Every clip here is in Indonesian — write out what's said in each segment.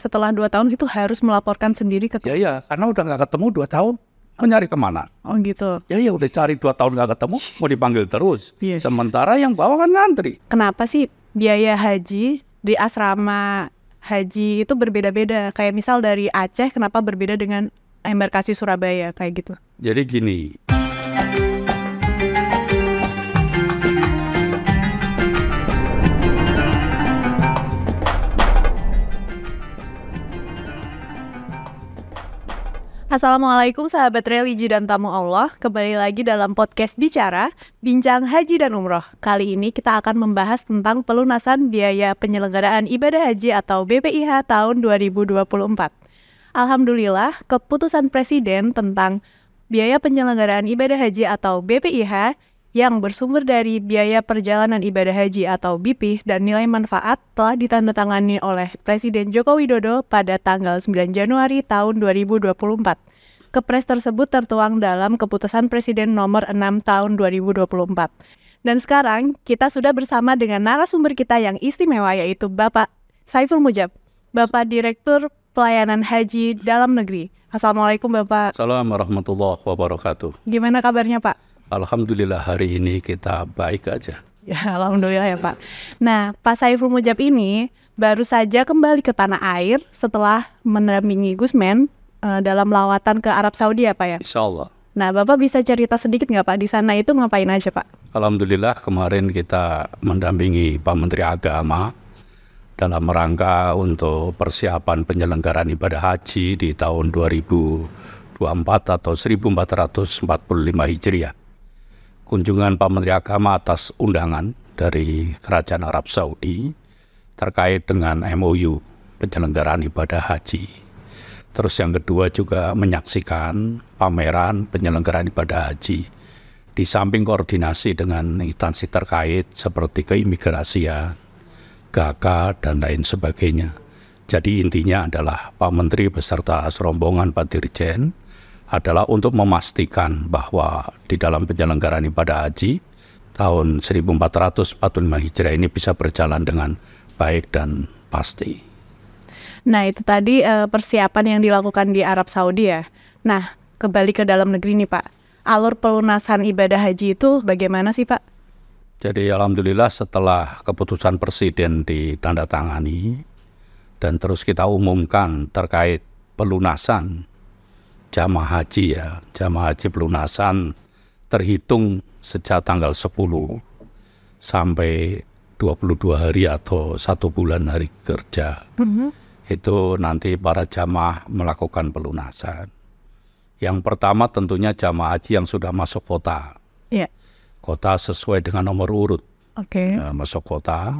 setelah 2 tahun itu harus melaporkan sendiri ke... Ya, karena udah nggak ketemu 2 tahun, mau nyari kemana? Oh gitu. Ya udah cari 2 tahun nggak ketemu, mau dipanggil terus. Iya. Sementara yang bawa kan ngantri. Kenapa sih biaya haji di asrama haji itu berbeda-beda? Kayak misal dari Aceh, kenapa berbeda dengan embarkasi Surabaya kayak gitu? Jadi gini. Assalamualaikum sahabat religi dan tamu Allah. Kembali lagi dalam podcast Bicara, Bincang Haji dan Umroh. Kali ini kita akan membahas tentang pelunasan biaya penyelenggaraan ibadah haji atau BPIH tahun 2024. Alhamdulillah, keputusan Presiden tentang biaya penyelenggaraan ibadah haji atau BPIH yang bersumber dari biaya perjalanan ibadah haji atau BIPIH dan nilai manfaat telah ditandatangani oleh Presiden Joko Widodo pada tanggal 9 Januari tahun 2024. Kepres tersebut tertuang dalam Keputusan Presiden Nomor 6 tahun 2024. Dan sekarang kita sudah bersama dengan narasumber kita yang istimewa, yaitu Bapak Saiful Mujab, Bapak Direktur Pelayanan Haji Dalam Negeri. Assalamualaikum Bapak. Assalamualaikum warahmatullahi wabarakatuh. Gimana kabarnya Pak? Alhamdulillah hari ini kita baik aja. Ya, alhamdulillah ya Pak. Nah, Pak Saiful Mujab ini baru saja kembali ke tanah air setelah mendampingi Gusmen dalam lawatan ke Arab Saudi ya Pak ya? Insya Allah. Nah, Bapak bisa cerita sedikit nggak Pak, di sana itu ngapain aja Pak? Alhamdulillah kemarin kita mendampingi Pak Menteri Agama dalam rangka untuk persiapan penyelenggaraan ibadah haji di tahun 2024 atau 1445 Hijriah. Kunjungan Pak Menteri Agama atas undangan dari Kerajaan Arab Saudi terkait dengan MOU penyelenggaraan ibadah haji. Terus yang kedua juga menyaksikan pameran penyelenggaraan ibadah haji. Di samping koordinasi dengan instansi terkait seperti keimigrasian, GAKA, dan lain sebagainya. Jadi intinya adalah Pak Menteri beserta rombongan Pak Dirjen adalah untuk memastikan bahwa di dalam penyelenggaraan ibadah haji tahun 1445 Hijriah ini bisa berjalan dengan baik dan pasti. Nah itu tadi persiapan yang dilakukan di Arab Saudi ya. Nah kembali ke dalam negeri nih Pak, alur pelunasan ibadah haji itu bagaimana sih Pak? Jadi alhamdulillah setelah keputusan Presiden ditandatangani dan terus kita umumkan terkait pelunasan jamaah haji ya, jamaah haji pelunasan terhitung sejak tanggal 10 sampai 22 hari atau 1 bulan hari kerja. Itu nanti para jamaah melakukan pelunasan. Yang pertama tentunya jamaah haji yang sudah masuk kota. Yeah. Kota sesuai dengan nomor urut. Masuk kota.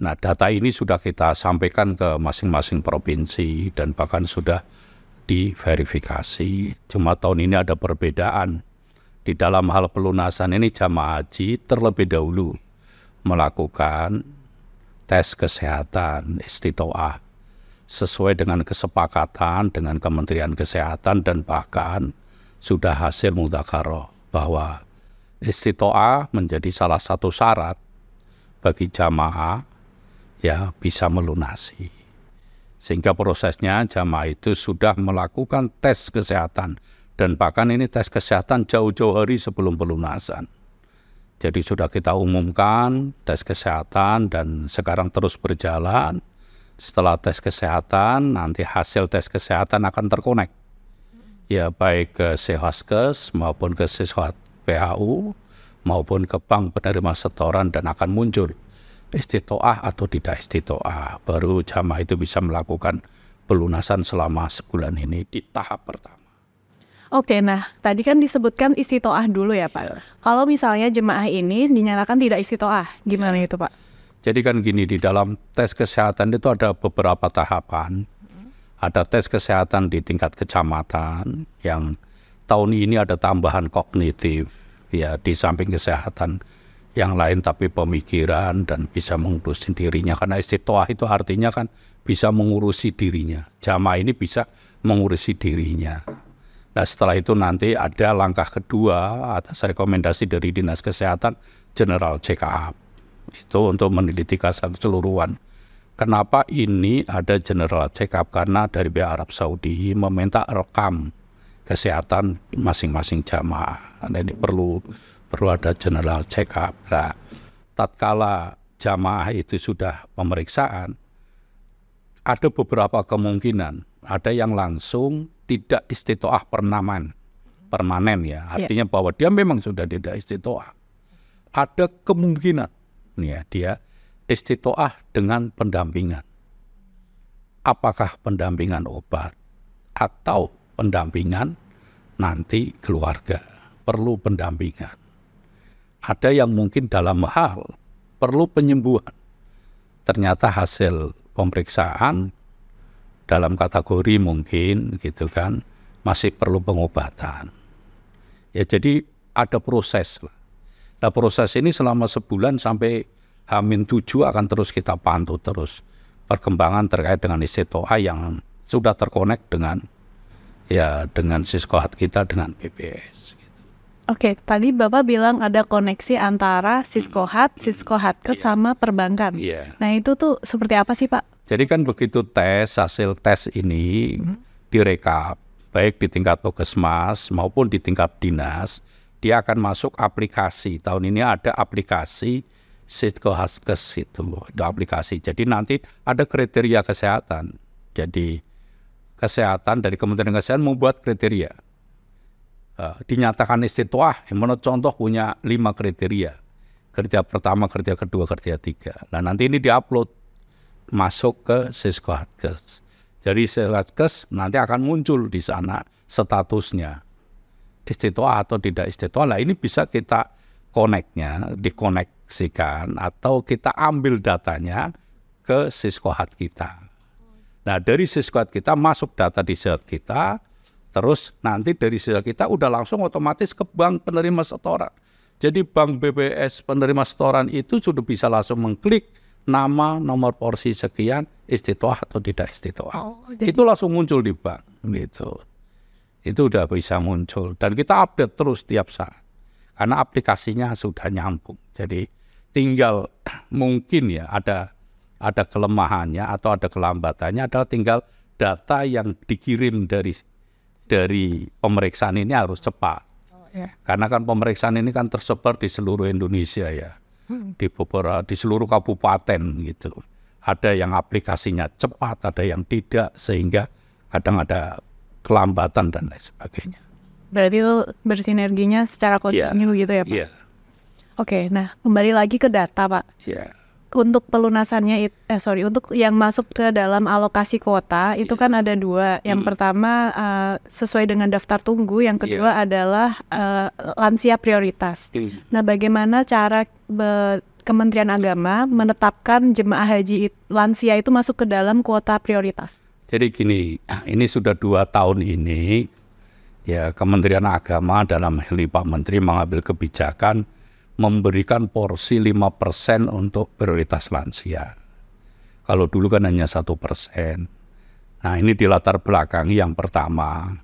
Nah data ini sudah kita sampaikan ke masing-masing provinsi dan bahkan sudah diverifikasi. Cuma tahun ini ada perbedaan. Di dalam hal pelunasan ini jamaah haji terlebih dahulu melakukan tes kesehatan istitoah sesuai dengan kesepakatan dengan Kementerian Kesehatan dan bahkan sudah hasil mudzakarah bahwa istitoah menjadi salah satu syarat bagi jamaah ya bisa melunasi. Sehingga prosesnya jamaah itu sudah melakukan tes kesehatan. Dan bahkan ini tes kesehatan jauh-jauh hari sebelum pelunasan. Jadi sudah kita umumkan tes kesehatan dan sekarang terus berjalan. Setelah tes kesehatan, nanti hasil tes kesehatan akan terkonek. Ya baik ke Sehaskes maupun ke Siswat PHU maupun ke bank penerima setoran dan akan muncul istitoah atau tidak istitoah. Baru jamaah itu bisa melakukan pelunasan selama sebulan ini di tahap pertama. Oke, nah tadi kan disebutkan istitoah dulu ya Pak. Ya. Kalau misalnya jemaah ini dinyatakan tidak istitoah, gimana itu Pak? Jadi kan gini, di dalam tes kesehatan itu ada beberapa tahapan. Ada tes kesehatan di tingkat kecamatan yang tahun ini ada tambahan kognitif ya di samping kesehatan yang lain tapi pemikiran dan bisa mengurusi dirinya. Karena istitoah itu artinya kan bisa mengurusi dirinya. Jamaah ini bisa mengurusi dirinya. Nah setelah itu nanti ada langkah kedua atas rekomendasi dari Dinas Kesehatan General check up. Itu untuk meneliti keseluruhan kenapa ini ada general check up? Karena dari pihak Arab Saudi meminta rekam kesehatan masing-masing jamaah. Nah, ini perlu ada general check up. Nah, tatkala jamaah itu sudah pemeriksaan, ada beberapa kemungkinan. Ada yang langsung tidak istitoah permanen ya. Artinya bahwa dia memang sudah tidak istitoah. Ada kemungkinan ya, dia istitoah dengan pendampingan. Apakah pendampingan obat atau pendampingan nanti keluarga? Perlu pendampingan. Ada yang mungkin dalam hal perlu penyembuhan. Ternyata hasil pemeriksaan dalam kategori mungkin gitu kan masih perlu pengobatan. Ya, jadi ada proses lah. Nah, proses ini selama sebulan sampai H-7 akan terus kita pantau terus perkembangan terkait dengan istitoah yang sudah terkonek dengan siskohat kita dengan BPS. Gitu. Oke, tadi Bapak bilang ada koneksi antara siskohatkes sama perbankan. Nah, itu tuh seperti apa sih, Pak? Jadi kan begitu hasil tes ini direkap, baik di tingkat Puskesmas maupun di tingkat dinas, dia akan masuk aplikasi. Tahun ini ada aplikasi Siskohatkes itu aplikasi. Jadi nanti ada kriteria kesehatan. Jadi kesehatan dari Kementerian Kesehatan membuat kriteria. Dinyatakan istitoah, menurut contoh punya 5 kriteria. Kriteria pertama, kriteria kedua, kriteria 3. Nah, nanti ini diupload masuk ke Siskohatkes. Jadi Siskohatkes nanti akan muncul di sana statusnya istitoah atau tidak istitoah. Nah, ini bisa kita dikoneksikan atau kita ambil datanya ke Siskohat kita. Nah, dari Siskohat kita masuk data di Siskohat kita, terus nanti dari Siskohat kita udah langsung otomatis ke bank penerima setoran. Jadi bank BPS penerima setoran itu sudah bisa langsung mengklik nama, nomor porsi sekian, istitoah atau tidak istitoah. Itu langsung muncul di bank gitu. Itu udah bisa muncul dan kita update terus tiap saat karena aplikasinya sudah nyambung. Jadi tinggal mungkin ya ada kelemahannya atau ada kelambatannya adalah tinggal data yang dikirim dari pemeriksaan ini harus cepat. Karena kan pemeriksaan ini kan tersebar di seluruh Indonesia ya, di seluruh kabupaten gitu. Ada yang aplikasinya cepat, ada yang tidak, sehingga kadang ada kelambatan dan lain sebagainya. Berarti itu bersinerginya secara kontinu gitu ya, Pak? Oke, nah kembali lagi ke data, Pak. Untuk pelunasannya, untuk yang masuk ke dalam alokasi kuota itu kan ada 2. Yang pertama sesuai dengan daftar tunggu, yang kedua adalah lansia prioritas. Nah, bagaimana cara Kementerian Agama menetapkan jemaah haji lansia itu masuk ke dalam kuota prioritas? Jadi gini, ini sudah 2 tahun ini ya Kementerian Agama dalam hal Pak Menteri mengambil kebijakan memberikan porsi 5% untuk prioritas lansia. Kalau dulu kan hanya 1%. Nah, ini di latar belakang yang pertama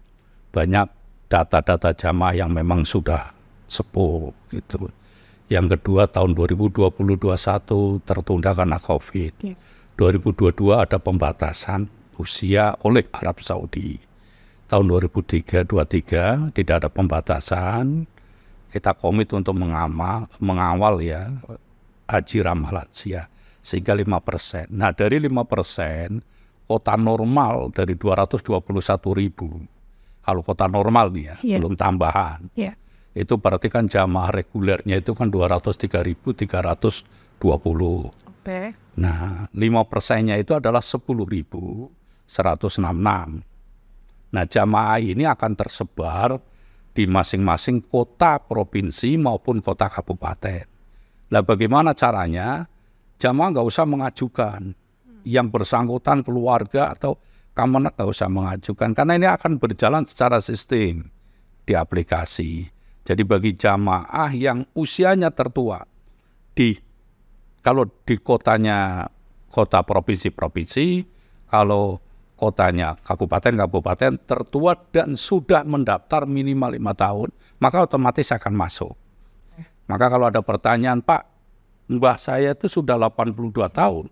banyak data-data jamaah yang memang sudah sepuh gitu. Yang kedua tahun 2020-2021 tertunda karena COVID. 2022 ada pembatasan usia oleh Arab Saudi. Tahun 2023 tidak ada pembatasan. Kita komit untuk mengawal ya haji ramah lansia sehingga 5%. Nah, dari 5% kota normal dari 221.000. Kalau kota normal nih ya, belum tambahan. Itu berarti kan jamaah regulernya itu kan 203.320. Nah, 5%-nya itu adalah 10.166. Nah, jamaah ini akan tersebar di masing-masing kota provinsi maupun kota kabupaten. Nah, bagaimana caranya? Jamaah nggak usah mengajukan. Yang bersangkutan keluarga atau Kemenak nggak usah mengajukan. Karena ini akan berjalan secara sistem di aplikasi. Jadi bagi jamaah yang usianya tertua, kalau di kotanya kota provinsi-provinsi, kalau kotanya kabupaten-kabupaten tertua dan sudah mendaftar minimal 5 tahun, maka otomatis akan masuk. Maka kalau ada pertanyaan, Pak, mbah saya itu sudah 82 tahun,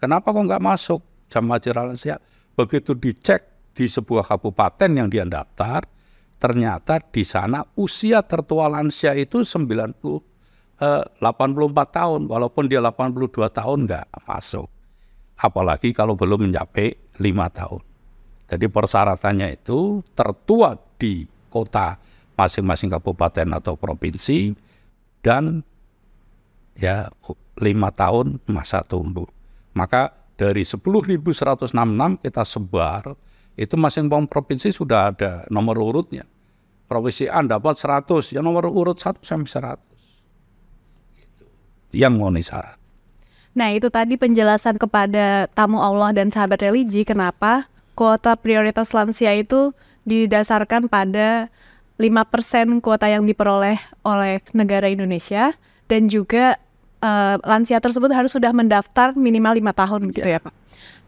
kenapa kok nggak masuk jamaah haji lansia? Begitu dicek di sebuah kabupaten yang dia daftar, ternyata di sana usia tertua lansia itu 84 tahun, walaupun dia 82 tahun nggak masuk. Apalagi kalau belum mencapai 5 tahun. Jadi persyaratannya itu tertua di kota masing-masing kabupaten atau provinsi dan ya 5 tahun masa tumbuh. Maka dari 10.166 kita sebar, itu masing-masing provinsi sudah ada nomor urutnya. Provinsi A dapat 100, ya nomor urut 1 sampai 100. Gitu. Yang memenuhi syarat. Nah, itu tadi penjelasan kepada tamu Allah dan sahabat religi kenapa kuota prioritas lansia itu didasarkan pada 5% kuota yang diperoleh oleh negara Indonesia, dan juga lansia tersebut harus sudah mendaftar minimal 5 tahun gitu ya Pak.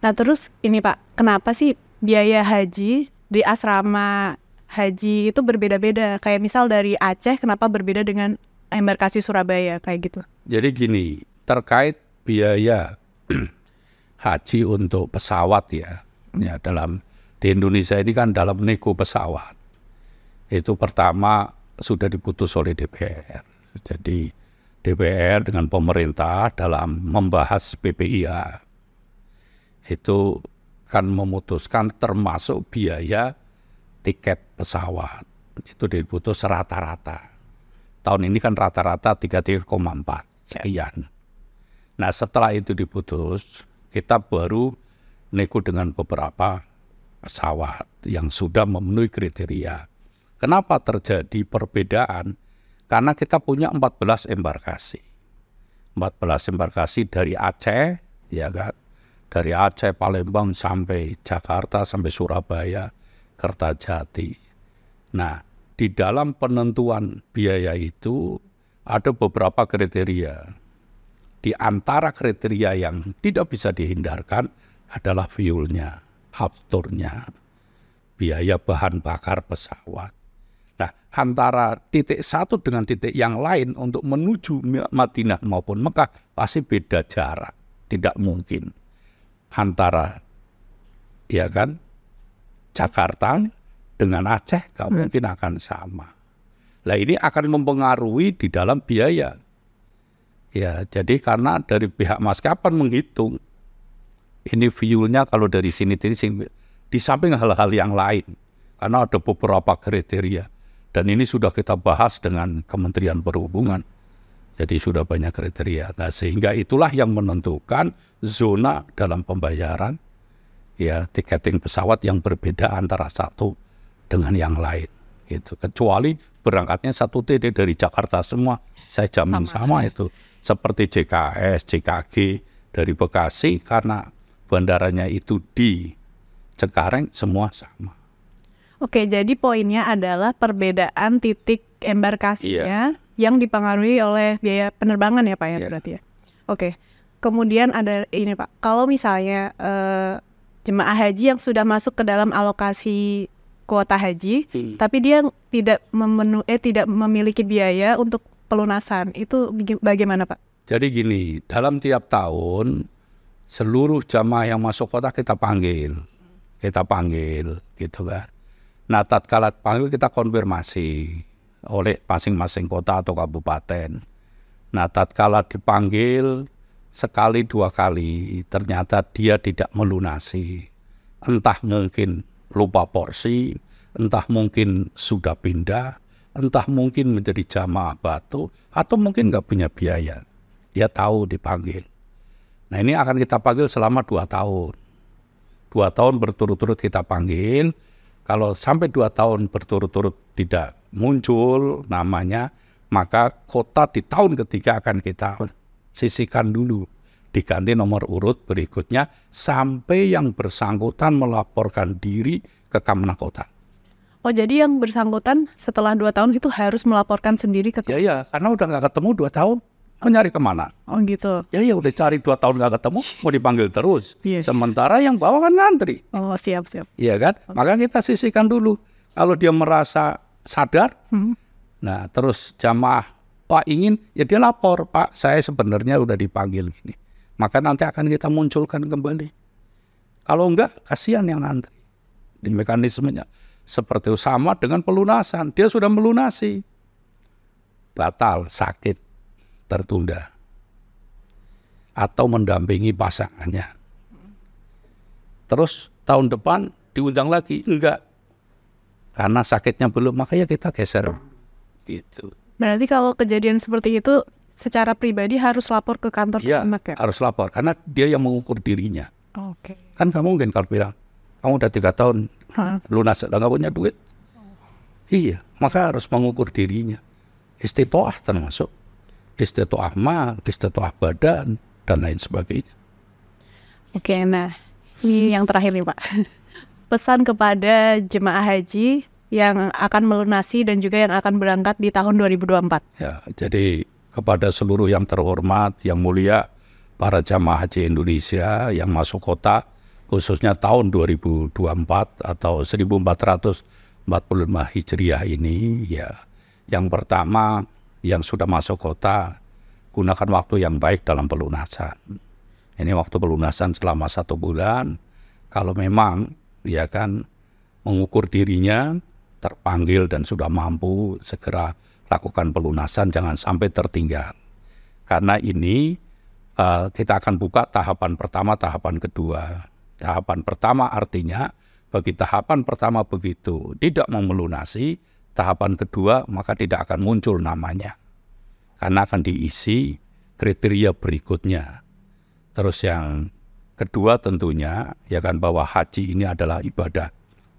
Nah terus ini Pak, kenapa sih biaya haji di asrama haji itu berbeda-beda? Kayak misal dari Aceh kenapa berbeda dengan embarkasi Surabaya kayak gitu? Jadi gini, terkait biaya haji untuk pesawat ya di Indonesia ini kan dalam nego pesawat itu pertama sudah diputus oleh DPR. Jadi DPR dengan pemerintah dalam membahas PPIA itu kan memutuskan termasuk biaya tiket pesawat itu diputus rata-rata. Tahun ini kan rata-rata 33,4 sekian. Nah setelah itu diputus, kita baru nego dengan beberapa pesawat yang sudah memenuhi kriteria. Kenapa terjadi perbedaan? Karena kita punya 14 embarkasi. 14 embarkasi dari Aceh, ya kan? Dari Aceh, Palembang sampai Jakarta, sampai Surabaya, Kertajati. Nah, di dalam penentuan biaya itu ada beberapa kriteria. Di antara kriteria yang tidak bisa dihindarkan adalah fuelnya, afturnya, biaya bahan bakar pesawat. Nah, antara titik satu dengan titik yang lain untuk menuju Madinah maupun Mekah pasti beda jarak. Tidak mungkin antara ya kan Jakarta dengan Aceh gak mungkin akan sama. Nah ini akan mempengaruhi di dalam biaya. Ya, jadi karena dari pihak maskapai menghitung ini fuelnya kalau dari sini di samping hal-hal yang lain, karena ada beberapa kriteria dan ini sudah kita bahas dengan Kementerian Perhubungan. Jadi sudah banyak kriteria. Nah, sehingga itulah yang menentukan zona dalam pembayaran ya tiketing pesawat yang berbeda antara satu dengan yang lain. Gitu. Kecuali berangkatnya satu titik dari Jakarta semua, saya jamin sama itu. Seperti JKS, JKG dari Bekasi karena bandaranya itu di Cengkareng semua sama. Oke, jadi poinnya adalah perbedaan titik embarkasinya yang dipengaruhi oleh biaya penerbangan ya Pak ya berarti ya. Oke, kemudian ada ini Pak, kalau misalnya jemaah haji yang sudah masuk ke dalam alokasi kuota haji, tapi dia tidak memiliki biaya untuk pelunasan, itu bagaimana Pak? Jadi gini, dalam tiap tahun seluruh jamaah yang masuk kota kita panggil gitu kan. Nah tatkala panggil kita konfirmasi oleh masing-masing kota atau kabupaten. Nah tatkala dipanggil sekali dua kali ternyata dia tidak melunasi, entah mungkin lupa porsi, entah mungkin sudah pindah, entah mungkin menjadi jamaah batu, atau mungkin nggak punya biaya. Dia tahu dipanggil. Nah ini akan kita panggil selama 2 tahun. 2 tahun berturut-turut kita panggil. Kalau sampai 2 tahun berturut-turut tidak muncul namanya, maka kota di tahun ketiga akan kita sisihkan dulu. Diganti nomor urut berikutnya sampai yang bersangkutan melaporkan diri ke Kamnah Kota. Oh jadi yang bersangkutan setelah 2 tahun itu harus melaporkan sendiri ke kota? Ya, karena udah nggak ketemu 2 tahun. Mau nyari kemana? Oh gitu. Ya udah cari 2 tahun nggak ketemu, mau dipanggil terus. Sementara yang bawa kan ngantri. Oh siap. Iya kan? Maka kita sisihkan dulu. Kalau dia merasa sadar, nah terus jamaah Pak ingin, ya dia lapor, Pak saya sebenarnya udah dipanggil gini. maka nanti akan kita munculkan kembali. Kalau enggak, kasihan yang antri. Di mekanismenya seperti sama dengan pelunasan. Dia sudah melunasi, batal, sakit, tertunda, atau mendampingi pasangannya. Terus tahun depan diundang lagi, enggak, karena sakitnya belum, makanya kita geser. Gitu. Berarti kalau kejadian seperti itu, secara pribadi harus lapor ke kantor Iya, ya? harus lapor, karena dia yang mengukur dirinya. Oke. Kan kamu mungkin kalau bilang, kamu udah 3 tahun lunas, udah nggak punya duit. Iya, maka harus mengukur dirinya. Istitoah termasuk. Istitoah mal, istitoah badan, dan lain sebagainya. Oke, nah ini yang terakhir nih Pak. Pesan kepada jemaah haji yang akan melunasi dan juga yang akan berangkat di tahun 2024. Ya, jadi kepada seluruh yang terhormat, yang mulia, para jamaah haji Indonesia yang masuk kota, khususnya tahun 2024 atau 1445 Hijriah ini, ya, yang pertama yang sudah masuk kota, gunakan waktu yang baik dalam pelunasan. Ini waktu pelunasan selama 1 bulan. Kalau memang ya kan mengukur dirinya, terpanggil dan sudah mampu, segera lakukan pelunasan, jangan sampai tertinggal. Karena ini kita akan buka tahapan pertama, tahapan kedua. Tahapan pertama artinya bagi tahapan pertama begitu tidak mau melunasi, tahapan kedua maka tidak akan muncul namanya. Karena akan diisi kriteria berikutnya. Terus yang kedua tentunya ya kan bahwa haji ini adalah ibadah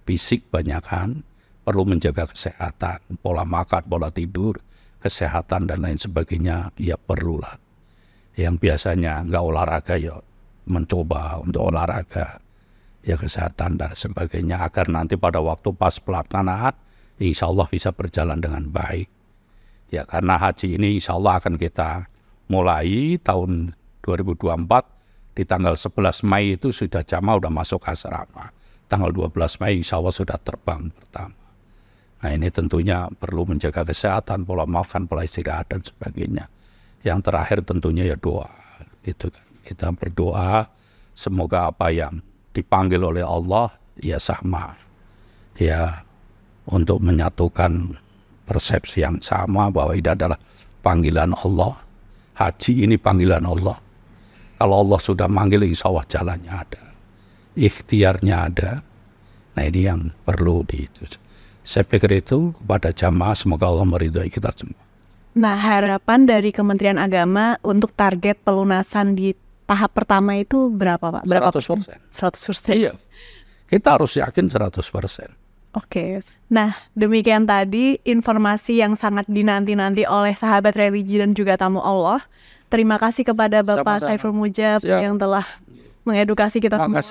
fisik banyak kan, perlu menjaga kesehatan, pola makan, pola tidur, kesehatan dan lain sebagainya ya perlulah. Yang biasanya nggak olahraga ya mencoba untuk olahraga, ya kesehatan dan sebagainya agar nanti pada waktu pas pelaksanaan insya Allah bisa berjalan dengan baik. Ya karena haji ini insya Allah akan kita mulai tahun 2024 di tanggal 11 Mei itu sudah jamaah sudah masuk asrama. Tanggal 12 Mei insya Allah sudah terbang pertama. Nah ini tentunya perlu menjaga kesehatan, pola makan, pola istirahat dan sebagainya. Yang terakhir tentunya ya doa, gitu kan. Kita berdoa semoga apa yang dipanggil oleh Allah ya sama, ya untuk menyatukan persepsi yang sama bahwa ini adalah panggilan Allah. Haji ini panggilan Allah. Kalau Allah sudah manggil insya Allah jalannya ada, ikhtiarnya ada. Nah ini yang perlu saya pikir itu kepada jamaah, semoga Allah meridhai kita semua. Nah, harapan dari Kementerian Agama untuk target pelunasan di tahap pertama itu berapa, Pak? Berapa 100%. 100%. Iya. Kita harus yakin 100%. Oke. Nah, demikian tadi informasi yang sangat dinanti-nanti oleh sahabat religi dan juga tamu Allah. Terima kasih kepada Bapak Saiful Mujab yang telah mengedukasi kita semua.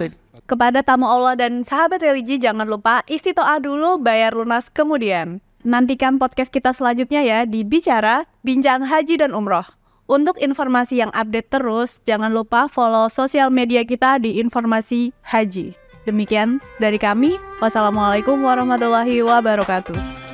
Kepada tamu Allah dan sahabat religi, jangan lupa istitoah dulu, bayar lunas kemudian. Nantikan podcast kita selanjutnya ya di Bicara, Bincang Haji dan Umroh. Untuk informasi yang update terus, jangan lupa follow sosial media kita di Informasi Haji. Demikian dari kami. Wassalamualaikum warahmatullahi wabarakatuh.